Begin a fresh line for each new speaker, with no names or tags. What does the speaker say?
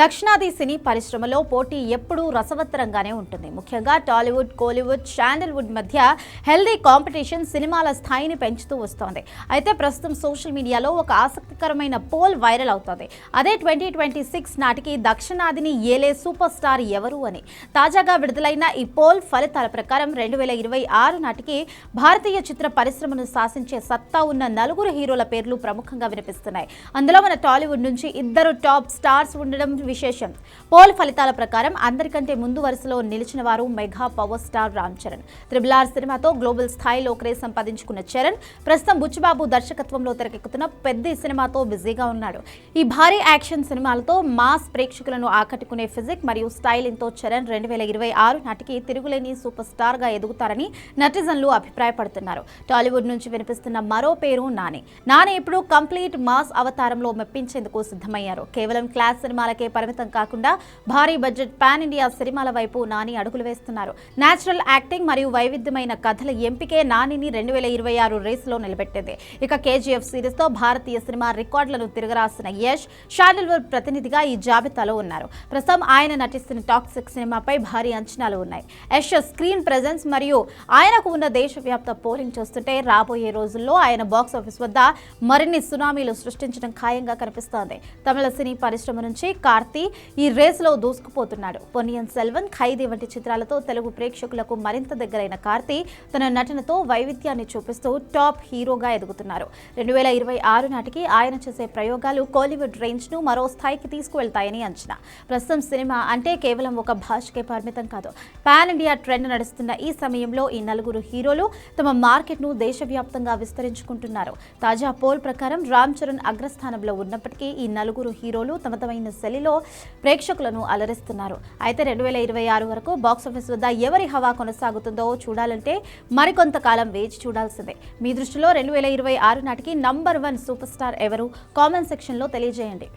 దక్షిణాది సినీ పరిశ్రమలో పోటీ ఎప్పుడూ రసవత్తరంగానే ఉంటుంది. ముఖ్యంగా టాలీవుడ్, కోలీవుడ్, శాండల్వుడ్ మధ్య హెల్దీ కాంపిటీషన్ సినిమాల స్థాయిని పెంచుతూ వస్తోంది. అయితే ప్రస్తుతం సోషల్ మీడియాలో ఒక ఆసక్తికరమైన పోల్ వైరల్ అవుతోంది. అదే 2026 నాటికి దక్షిణాదిని ఏలే సూపర్ స్టార్ ఎవరు అని. తాజాగా విడుదలైన ఈ పోల్ ఫలితాల ప్రకారం 2026 నాటికి భారతీయ చిత్ర పరిశ్రమను శాసించే సత్తా ఉన్న నలుగురు హీరోల పేర్లు ప్రముఖంగా వినిపిస్తున్నాయి. అందులో మన టాలీవుడ్ నుంచి ఇద్దరు టాప్ స్టార్స్ ఉండడం విశేషం. పోల్ ఫలితాల ప్రకారం అందరికంటే ముందు వరుసలో నిలిచిన వారు mega power star Ram Charan. RRR సినిమాతో గ్లోబల్ స్థాయిలో క్రేజ్ సంపాదించుకున్న చరణ్ ప్రస్తుతం బుచ్చిబాబు దర్శకత్వంలో తెరకెక్కుతున్న పెద్ద సినిమాతో బిజీగా ఉన్నాడు. ఈ భారీ యాక్షన్ సినిమాలతో మాస్ ప్రేక్షకులను ఆకట్టుకునే ఫిజిక్ మరియు స్టైలింగ్ తో చరణ్ 2026 నాటికి తిరుగులేని సూపర్ స్టార్ గా ఎదుగుతారని నెటిజన్లు అభిప్రాయపడుతున్నారు. టాలీవుడ్ నుంచి వినిపిస్తున్న మరో పేరు నాని. నాని ఇప్పుడు కంప్లీట్ మాస్ అవతారంలో మెప్పించేందుకు సిద్ధమయ్యారు. కేవలం క్లాస్ సినిమాలకే పరిమితం కాకుండా భారీ బడ్జెట్ పాన్ ఇండియా సినిమాల వైపు నాని అడుగులు వేస్తున్నారు. నేచురల్ యాక్టింగ్ మరియు వైవిధ్యమైన కథల ఎంపికే నానిని 2026 రేసులో నిలబెట్టింది. ఇక KGF సిరీస్ తో భారతీయ సినిమా రికార్డులను తిరగరాసిన యష్ శాండల్వుడ్ ప్రతినిధిగా ఈ జాబితాలో ఉన్నారు. ప్రస్తుతం ఆయన నటిస్తున్న టాక్సిక్ సినిమాపై భారీ అంచనాలు ఉన్నాయి. యష్ స్క్రీన్ ప్రెజెన్స్ మరియు ఆయనకు ఉన్న దేశవ్యాప్త పోలింగ్ చూస్తుంటే రాబోయే రోజుల్లో ఆయన బాక్సాఫీస్ వద్ద మరిన్ని సునామీలు సృష్టించడం ఖాయంగా కనిపిస్తోంది. తమిళ సినీ పరిశ్రమ నుంచి కార్తీ ఈ రేసులో దూసుకుపోతున్నాడు. పొన్నియిన్ సెల్వన్, ఖైదీ వంటి చిత్రాలతో తెలుగు ప్రేక్షకులకు మరింత దగ్గరైన కార్తీ తన నటనతో వైవిధ్యాన్ని చూపిస్తూ టాప్ హీరోగా ఎదుగుతున్నారు. 2026 నాటికి ఆయన చేసే ప్రయోగాలు కోలీవుడ్ రేంజ్ ను మరో స్థాయికి తీసుకువెళ్తాయని అంచనా. ప్రస్తుతం సినిమా అంటే కేవలం ఒక భాషకే పరిమితం కాదు. పాన్ ఇండియా ట్రెండ్ నడుస్తున్న ఈ సమయంలో ఈ నలుగురు హీరోలు తమ మార్కెట్ ను దేశవ్యాప్తంగా విస్తరించుకుంటున్నారు. తాజా పోల్ ప్రకారం రామ్ చరణ్ అగ్రస్థానంలో ఉన్నప్పటికీ ఈ నలుగురు హీరోలు తమదైన శైలిలో ప్రేక్షకులను అలరిస్తున్నారు. అయితే 2026 వరకు బాక్సాఫీస్ వద్ద ఎవరి హవా కొనసాగుతుందో చూడాలంటే మరికొంతకాలం వేచి చూడాల్సిందే. మీ దృష్టిలో 2026 నాటికి నంబర్ 1 సూపర్ స్టార్ ఎవరు? కామెంట్ సెక్షన్లో తెలియజేయండి.